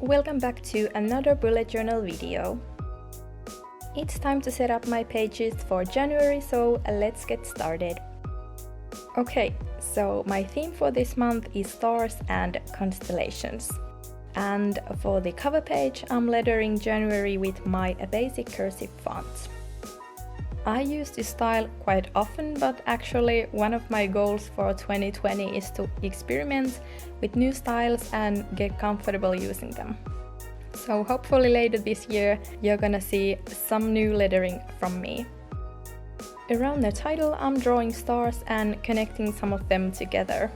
Welcome back to another bullet journal video. It's time to set up my pages for January, so let's get started. Okay, so my theme for this month is stars and constellations. And for the cover page, I'm lettering January with my basic cursive font. I use this style quite often, but actually one of my goals for 2020 is to experiment with new styles and get comfortable using them. So hopefully later this year you're gonna see some new lettering from me. Around the title I'm drawing stars and connecting some of them together.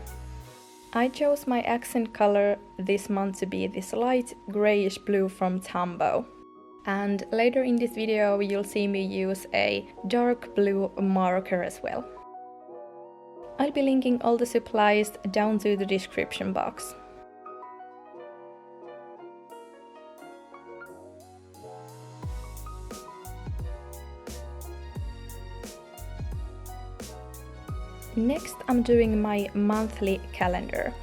I chose my accent color this month to be this light grayish blue from Tombow. And later in this video you'll see me use a dark blue marker as well. I'll be linking all the supplies down to the description box. Next I'm doing my monthly calendar.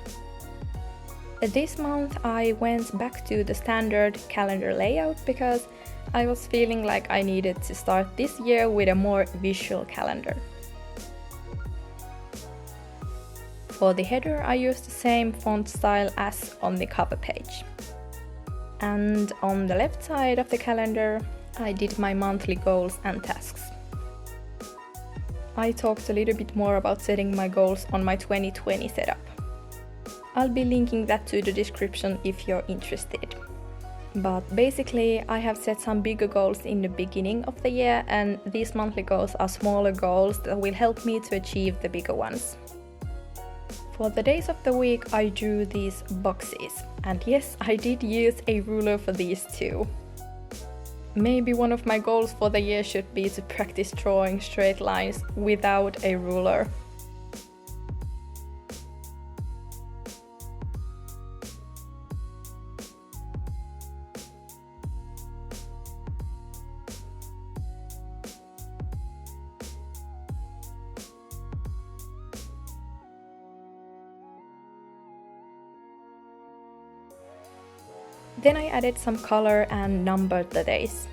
This month I went back to the standard calendar layout because I was feeling like I needed to start this year with a more visual calendar. For the header I used the same font style as on the cover page. And on the left side of the calendar I did my monthly goals and tasks. I talked a little bit more about setting my goals on my 2020 setup. I'll be linking that to the description if you're interested. But basically, I have set some bigger goals in the beginning of the year, and these monthly goals are smaller goals that will help me to achieve the bigger ones. For the days of the week, I drew these boxes. And yes, I did use a ruler for these too. Maybe one of my goals for the year should be to practice drawing straight lines without a ruler. Then I added some color and numbered the days.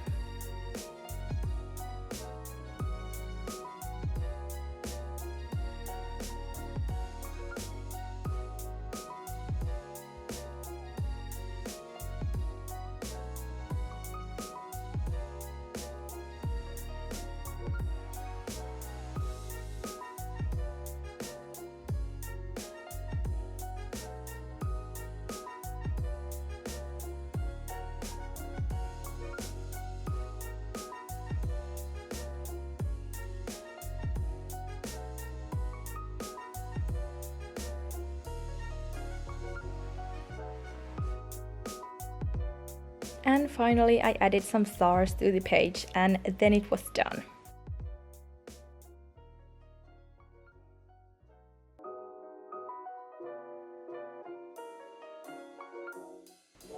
And finally I added some stars to the page and then it was done.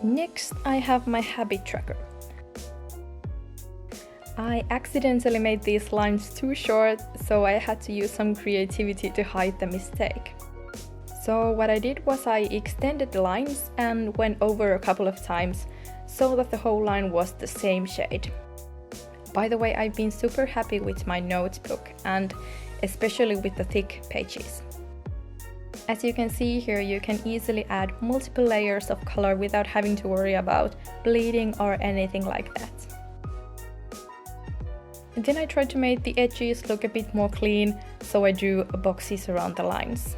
Next I have my habit tracker. I accidentally made these lines too short, so I had to use some creativity to hide the mistake. So what I did was I extended the lines and went over a couple of times so that the whole line was the same shade. By the way, I've been super happy with my notebook and especially with the thick pages. As you can see here, you can easily add multiple layers of color without having to worry about bleeding or anything like that. And then I tried to make the edges look a bit more clean, so I drew boxes around the lines.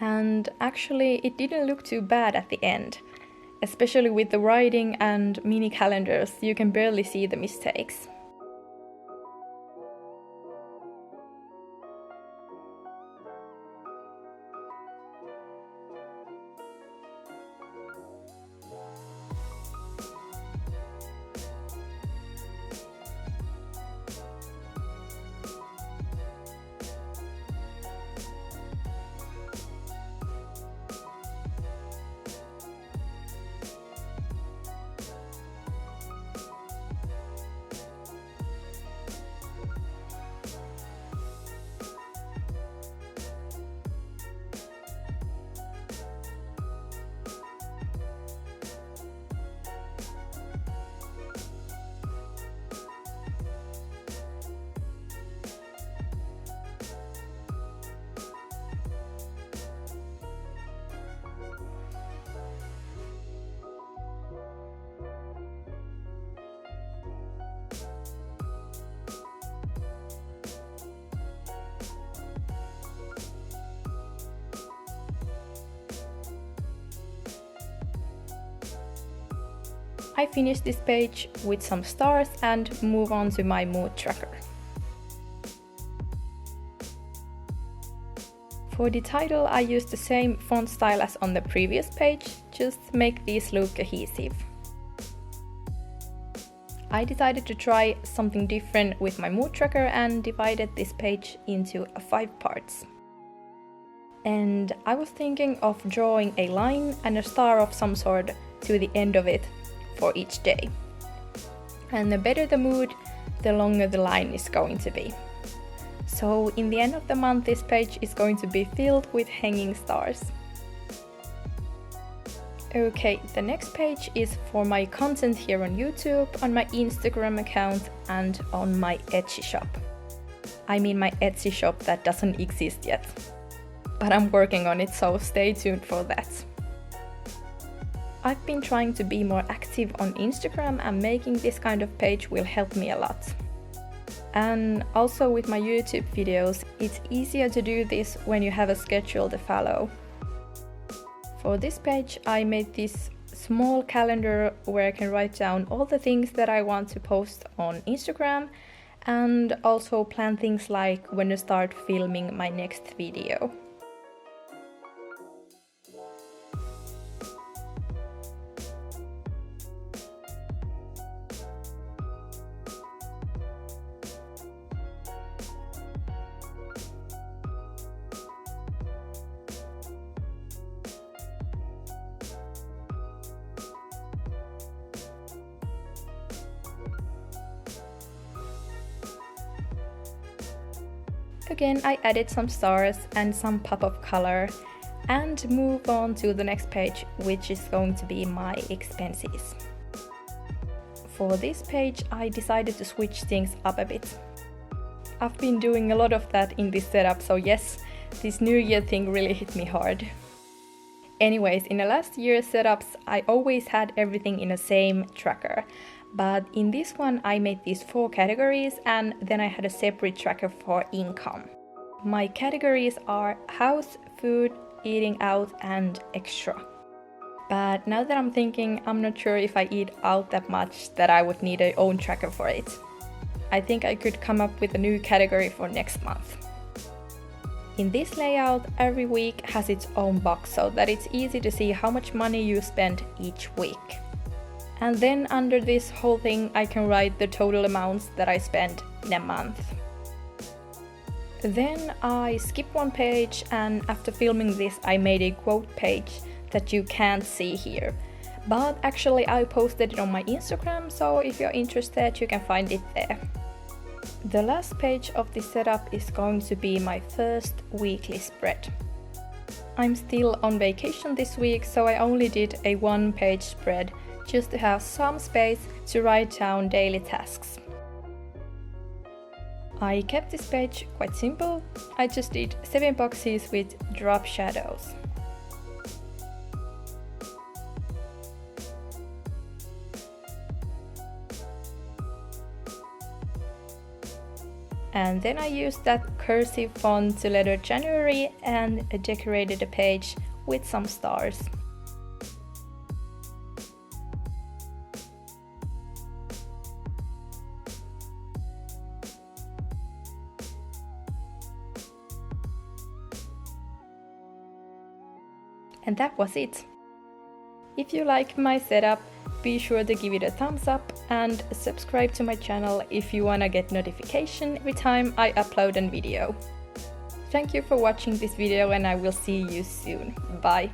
And actually it didn't look too bad at the end. Especially with the writing and mini calendars, you can barely see the mistakes. I finish this page with some stars and move on to my mood tracker. For the title, I used the same font style as on the previous page, just to make these look cohesive. I decided to try something different with my mood tracker and divided this page into 5 parts. And I was thinking of drawing a line and a star of some sort to the end of it for each day. And the better the mood, the longer the line is going to be. So in the end of the month, this page is going to be filled with hanging stars. Okay, the next page is for my content here on YouTube, on my Instagram account and on my Etsy shop. I mean my Etsy shop that doesn't exist yet. But I'm working on it, so stay tuned for that. I've been trying to be more active on Instagram and making this kind of page will help me a lot. And also with my YouTube videos, it's easier to do this when you have a schedule to follow. For this page, I made this small calendar where I can write down all the things that I want to post on Instagram and also plan things like when to start filming my next video. Again, I added some stars and some pop of color and move on to the next page, which is going to be my expenses. For this page, I decided to switch things up a bit. I've been doing a lot of that in this setup, so yes, this New Year thing really hit me hard. Anyways, in the last year's setups, I always had everything in the same tracker. But in this one, I made these 4 categories and then I had a separate tracker for income. My categories are house, food, eating out and extra. But now that I'm thinking, I'm not sure if I eat out that much that I would need an own tracker for it. I think I could come up with a new category for next month. In this layout, every week has its own box so that it's easy to see how much money you spend each week. And then under this whole thing, I can write the total amounts that I spend in a month. Then I skip one page and after filming this, I made a quote page that you can't see here. But actually I posted it on my Instagram, so if you're interested, you can find it there. The last page of this setup is going to be my first weekly spread. I'm still on vacation this week, so I only did a 1-page spread just to have some space to write down daily tasks. I kept this page quite simple. I just did 7 boxes with drop shadows. And then I used that cursive font to letter January and decorated the page with some stars. And that was it. If you like my setup, be sure to give it a thumbs up and subscribe to my channel if you wanna get notification every time I upload a video. Thank you for watching this video and I will see you soon. Bye!